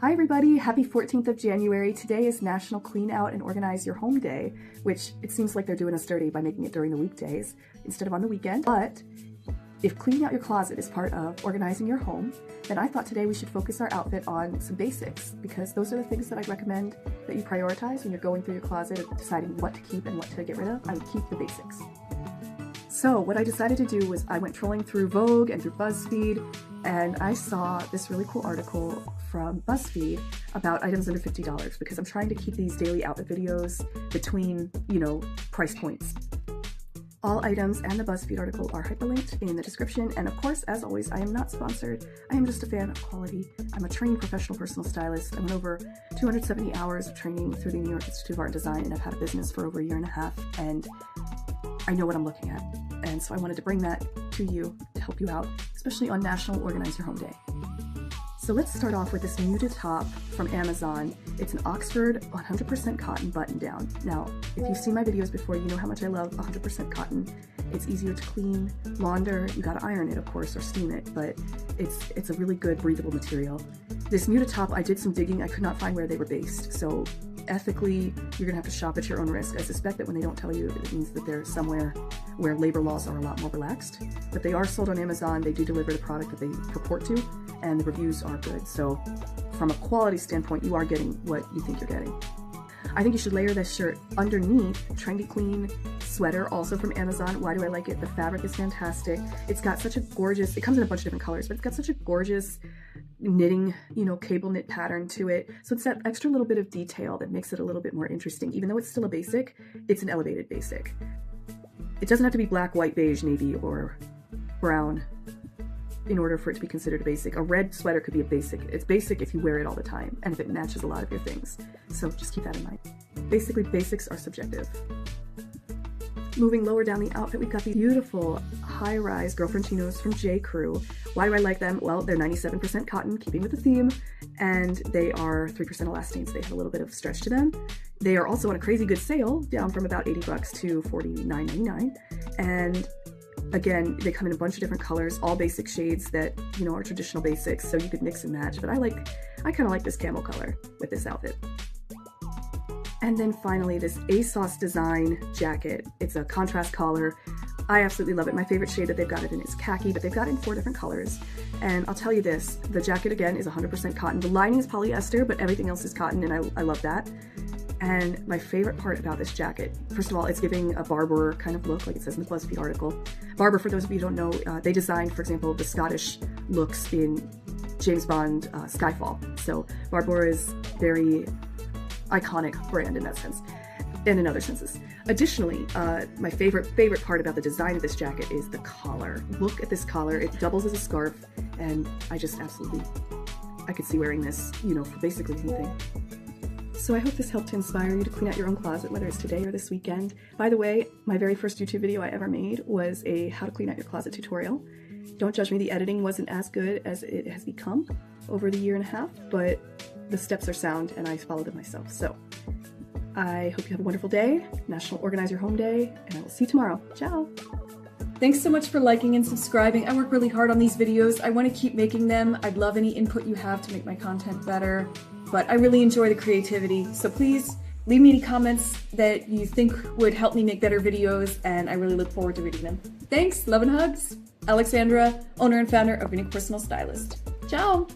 Hi everybody, happy 14th of January. Today is National Clean Out and Organize Your Home Day, which it seems like they're doing us dirty by making it during the weekdays instead of on the weekend. But if cleaning out your closet is part of organizing your home, then I thought today we should focus our outfit on some basics, because those are the things that I'd recommend that you prioritize when you're going through your closet and deciding what to keep and what to get rid of. I would keep the basics. So what I decided to do was I went trolling through Vogue and through BuzzFeed, and I saw this really cool article from BuzzFeed about items under $50, because I'm trying to keep these daily outfit videos between, price points. All items and the BuzzFeed article are hyperlinked in the description, and of course, as always, I am not sponsored. I am just a fan of quality. I'm a trained professional personal stylist. I went over 270 hours of training through the New York Institute of Art and Design, and I've had a business for over a year and a half, and I know what I'm looking at. And so I wanted to bring that to you to help you out, especially on National Organize Your Home Day. So let's start off with this muted top from Amazon. It's an Oxford 100% cotton button down. Now, if you've seen my videos before, you know how much I love 100% cotton. It's easier to clean, launder. You gotta iron it, of course, or steam it, but it's a really good breathable material. This muted top, I did some digging. I could not find where they were based. So ethically, you're gonna have to shop at your own risk. I suspect that when they don't tell you, it means that they're somewhere where labor laws are a lot more relaxed. But they are sold on Amazon. They do deliver the product that they purport to, and the reviews are good. So from a quality standpoint, you are getting what you think you're getting. I think you should layer this shirt underneath Trendy Clean sweater, also from Amazon. Why do I like it? The fabric is fantastic. It's got such a gorgeous, it comes in a bunch of different colors, but it's got such a gorgeous knitting, cable knit pattern to it. So it's that extra little bit of detail that makes it a little bit more interesting. Even though it's still a basic, it's an elevated basic. It doesn't have to be black, white, beige, navy, or brown in order for it to be considered a basic. A red sweater could be a basic. It's basic if you wear it all the time and if it matches a lot of your things. So just keep that in mind. Basically, basics are subjective. Moving lower down the outfit, we've got these beautiful high-rise girlfriend chinos from J. Crew. Why do I like them? Well, they're 97% cotton, keeping with the theme, and they are 3% elastane, so they have a little bit of stretch to them. They are also on a crazy good sale, down from about $80 to $49.99. And again, they come in a bunch of different colors, all basic shades that, are traditional basics, so you could mix and match. But I kind of like this camel color with this outfit. And then finally, this ASOS design jacket. It's a contrast collar. I absolutely love it. My favorite shade that they've got it in is khaki, but they've got it in 4 different colors. And I'll tell you this, the jacket again is 100% cotton. The lining is polyester, but everything else is cotton, and I love that. And my favorite part about this jacket, first of all, it's giving a Barber kind of look, like it says in the BuzzFeed article. Barber, for those of you who don't know, they designed, for example, the Scottish looks in James Bond Skyfall. So Barber is very iconic brand in that sense, and in other senses. Additionally, my favorite part about the design of this jacket is the collar. Look at this collar. It doubles as a scarf, and I just absolutely, I could see wearing this, for basically anything. So I hope this helped to inspire you to clean out your own closet, whether it's today or this weekend. By the way, my very first YouTube video I ever made was a how to clean out your closet tutorial. Don't judge me, the editing wasn't as good as it has become over the year and a half, but the steps are sound and I followed them myself. So I hope you have a wonderful day, National Organize Your Home Day, and I will see you tomorrow. Ciao! Thanks so much for liking and subscribing. I work really hard on these videos. I want to keep making them. I'd love any input you have to make my content better, but I really enjoy the creativity. So please leave me any comments that you think would help me make better videos, and I really look forward to reading them. Thanks, love and hugs. Alexandra, owner and founder of Vinok Personal Stylist. Ciao!